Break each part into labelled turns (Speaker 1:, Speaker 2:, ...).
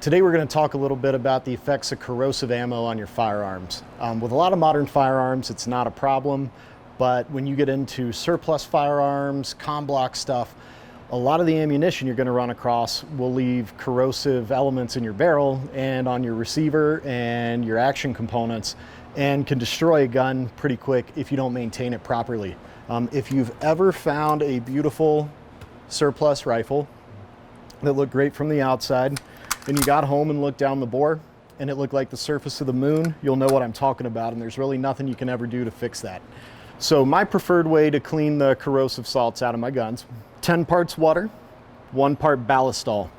Speaker 1: Today we're going to talk a little bit about the effects of corrosive ammo on your firearms. With a lot of modern firearms, it's not a problem, but when you get into surplus firearms, comm block stuff, a lot of the ammunition you're going to run across will leave corrosive elements in your barrel and on your receiver and your action components, and can destroy a gun pretty quick if you don't maintain it properly. If you've ever found a beautiful surplus rifle that looked great from the outside, and you got home and looked down the bore and it looked like the surface of the moon, you'll know what I'm talking about, and there's really nothing you can ever do to fix that. So my preferred way to clean the corrosive salts out of my guns: 10 parts water, 1 part ballistol.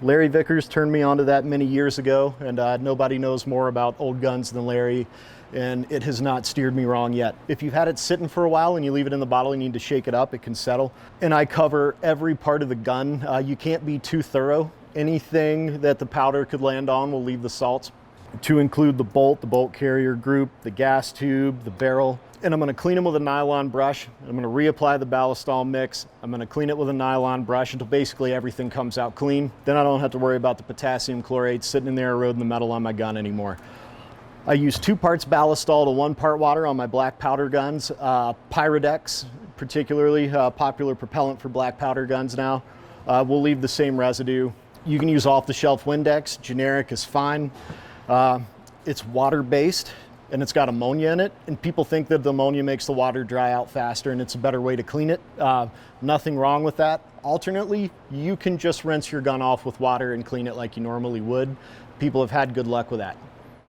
Speaker 1: Larry Vickers turned me onto that many years ago, and nobody knows more about old guns than Larry, and it has not steered me wrong yet. If you've had it sitting for a while and you leave it in the bottle, you need to shake it up, it can settle. And I cover every part of the gun. You can't be too thorough. Anything that the powder could land on will leave the salts, to include the bolt carrier group, the gas tube, the barrel. And I'm going to clean them with a nylon brush. I'm going to reapply the ballistol mix. I'm going to clean it with a nylon brush until basically everything comes out clean. Then I don't have to worry about the potassium chlorate sitting in there eroding the metal on my gun anymore. I use 2 parts ballistol to 1 part water on my black powder guns. Pyrodex, particularly popular propellant for black powder guns now, will leave the same residue. You can use off-the-shelf Windex. Generic is fine. It's water-based and it's got ammonia in it, and people think that the ammonia makes the water dry out faster and it's a better way to clean it. Nothing wrong with that. Alternately, you can just rinse your gun off with water and clean it like you normally would. People have had good luck with that.